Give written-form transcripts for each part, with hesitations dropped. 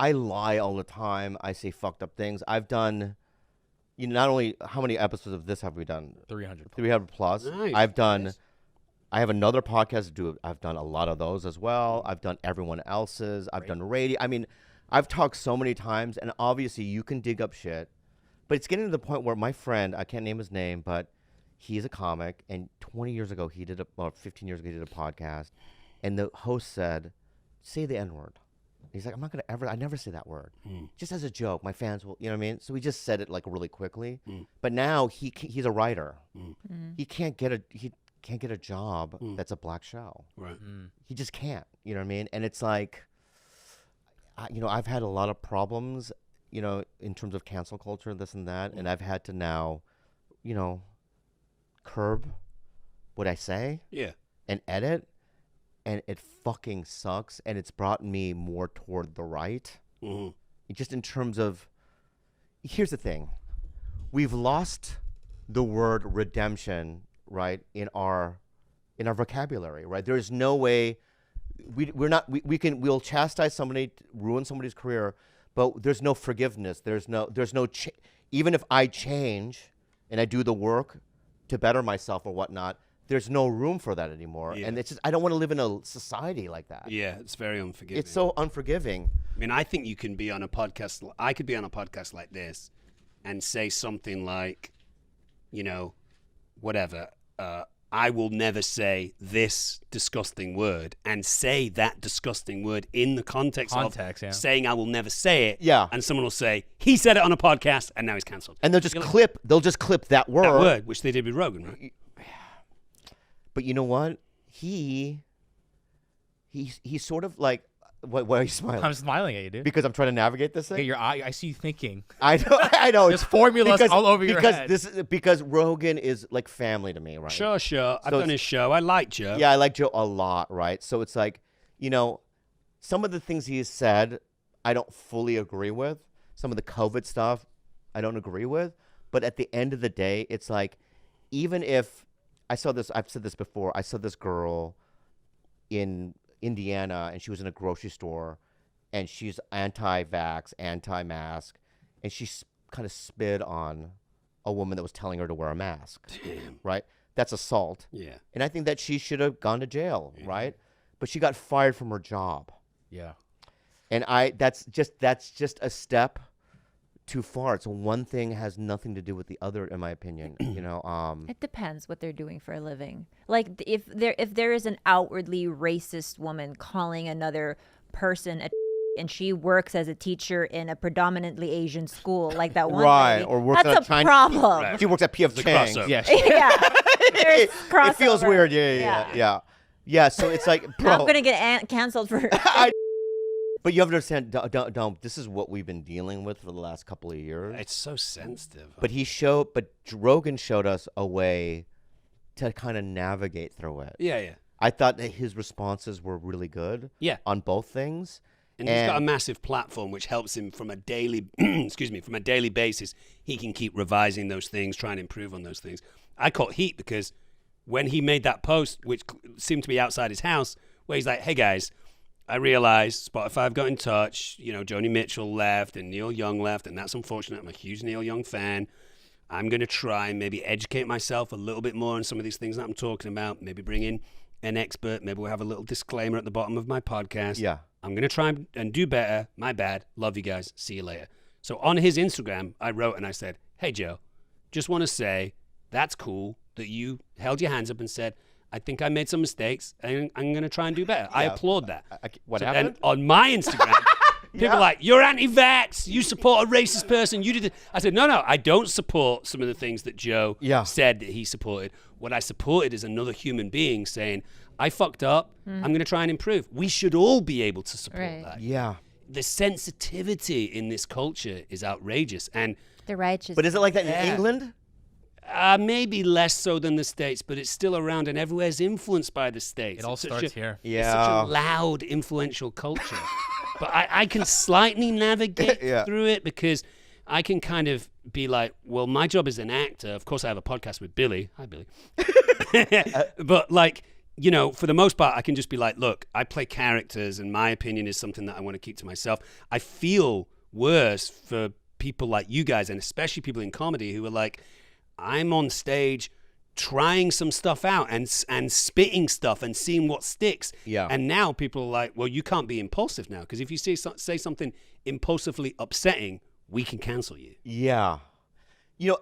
I lie all the time. I say fucked up things. I've done, not only how many episodes of this have we done? 300. 300 plus. Nice. I've done. I have another podcast to do. I've done a lot of those as well. I've done everyone else's. I've done radio. I mean, I've talked so many times, and obviously you can dig up shit, but it's getting to the point where my friend, I can't name his name, but he's a comic, and 20 years ago he did or 15 years ago he did a podcast, and the host said, "Say the N-word." He's like, I never say that word. Just as a joke. My fans will, you know what I mean? So he just said it like really quickly. But now he's a writer. He can't get a job that's a black show. Right. He just can't, you know what I mean? And it's like, I've had a lot of problems, in terms of cancel culture, this and that. And I've had to now, curb what I say. Yeah. And edit. And it fucking sucks, and it's brought me more toward the right. Just in terms of, here's the thing, we've lost the word redemption, right, in our vocabulary, right? There's no way we'll chastise somebody, ruin somebody's career, but there's no forgiveness. There's no even if I change and I do the work to better myself or whatnot. There's no room for that anymore. Yeah. And it's just, I don't want to live in a society like that. Yeah, it's very unforgiving. It's so unforgiving. I mean, I think you can be on a podcast. I could be on a podcast like this and say something like, whatever. I will never say this disgusting word, and say that disgusting word in the context of saying I will never say it. Yeah. And someone will say, he said it on a podcast, and now he's cancelled. And they'll just clip that word. That word, which they did with Rogan, right? But you know what? He's sort of like, why are you smiling? I'm smiling at you, dude. Because I'm trying to navigate this thing. Okay, your eye. I see you thinking. I know. There's formulas all over your head. Because Rogan is like family to me, right? Sure. I've done his show. I like Joe. Yeah, I like Joe a lot, right? So it's like, some of the things he has said, I don't fully agree with. Some of the COVID stuff, I don't agree with. But at the end of the day, it's like, even if I've said this before, I saw this girl in Indiana, and she was in a grocery store, and she's anti-vax, anti-mask, and she kind of spit on a woman that was telling her to wear a mask. Damn. Right? That's assault. Yeah. And I think that she should have gone to jail, right? But she got fired from her job. Yeah. And that's just a step too far. It's one thing has nothing to do with the other, in my opinion. It depends what they're doing for a living. Like if there is an outwardly racist woman calling another person and she works as a teacher in a predominantly Asian school, like that one lady, or works that's at a problem. Right. She works at P.F. Chang's. Yeah. It feels weird. Yeah. So it's like, bro, I'm gonna get canceled for. But you have to understand, don't. This is what we've been dealing with for the last couple of years. It's so sensitive. But Rogan showed us a way to kind of navigate through it. Yeah. I thought that his responses were really good. Yeah. On both things. And he's got a massive platform which helps him from a daily, from a daily basis. He can keep revising those things, trying to improve on those things. I caught heat because when he made that post, which seemed to be outside his house, where he's like, "Hey guys, I realized Spotify have got in touch. Joni Mitchell left and Neil Young left, and that's unfortunate. I'm a huge Neil Young fan. I'm going to try and maybe educate myself a little bit more on some of these things that I'm talking about. Maybe bring in an expert. Maybe we'll have a little disclaimer at the bottom of my podcast. Yeah. I'm going to try and do better. My bad. Love you guys. See you later." So on his Instagram, I wrote and I said, "Hey, Joe, just want to say that's cool that you held your hands up and said, I think I made some mistakes, and I'm going to try and do better." I applaud that. What happened? And on my Instagram, people are like, "You're anti-vax. You support a racist person. You did it." I said, no, I don't support some of the things that Joe said that he supported. What I supported is another human being saying, "I fucked up. I'm going to try and improve." We should all be able to support that. Yeah. The sensitivity in this culture is outrageous. And The righteous. But is it like that in England? maybe less so than the States, but it's still around, and everywhere's influenced by the States. It all starts here. It's such a loud, influential culture. But I can slightly navigate through it because I can kind of be like, well, my job as an actor, of course I have a podcast with Billy. Hi, Billy. But like, you know, for the most part, I can just be like, look, I play characters and my opinion is something that I want to keep to myself. I feel worse for people like you guys, and especially people in comedy who are like, I'm on stage trying some stuff out and spitting stuff and seeing what sticks. Yeah. And now people are like, well, you can't be impulsive now, because if you say something impulsively upsetting, we can cancel you. Yeah. You know,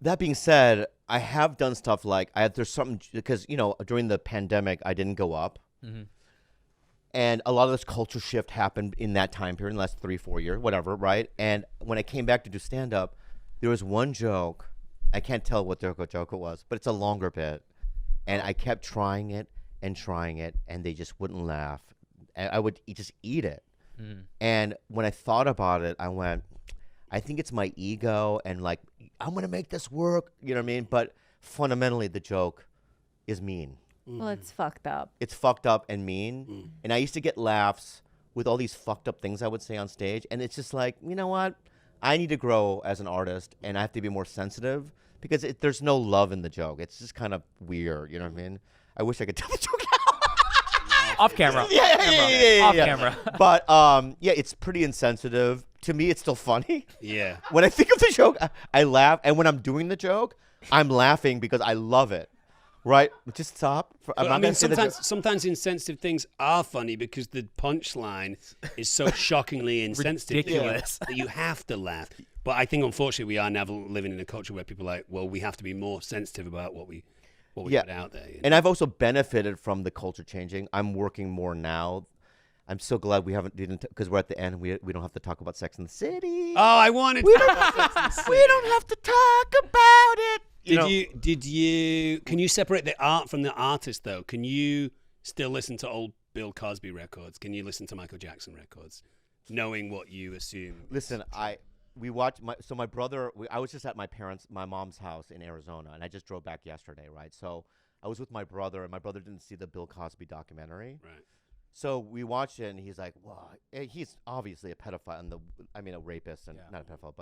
that being said, I have done stuff like there's something because, you know, during the pandemic, I didn't go up. Mm-hmm. And a lot of this culture shift happened in that time period, in the last 3-4 years, whatever, right? And when I came back to do stand-up, there was one joke. I can't tell what joke it was, but it's a longer bit. And I kept trying it, and they just wouldn't laugh. And I would just eat it. Mm. And when I thought about it, I went, I think it's my ego and like, I'm going to make this work. You know what I mean? But fundamentally, the joke is mean. Well, it's fucked up. It's fucked up and mean. And I used to get laughs with all these fucked up things I would say on stage. And it's just like, you know what? I need to grow as an artist, and I have to be more sensitive because there's no love in the joke. It's just kind of weird. You know what I mean? I wish I could tell the joke Off camera. Yeah. Off camera. But yeah, it's pretty insensitive. To me, it's still funny. Yeah. When I think of the joke, I laugh. And when I'm doing the joke, I'm laughing because I love it. Right? Just stop. I mean, sometimes insensitive things are funny because the punchline is so shockingly insensitive Ridiculous. that you have to laugh. But I think, unfortunately, we are now living in a culture where people are like, well, we have to be more sensitive about what we put out there. You know? And I've also benefited from the culture changing. I'm working more now. I'm so glad we didn't because we're at the end. We don't have to talk about Sex in the City. Oh, I wanted. We don't have to talk about it. Did you? Can you separate the art from the artist though? Can you still listen to old Bill Cosby records? Can you listen to Michael Jackson records, knowing what you assume? Listen, we watched my brother. I was just at my mom's house in Arizona, and I just drove back yesterday, right? So I was with my brother, and my brother didn't see the Bill Cosby documentary, Right. So we watched it, and he's like, "Wow, he's obviously a pedophile, a rapist, and not a pedophile, but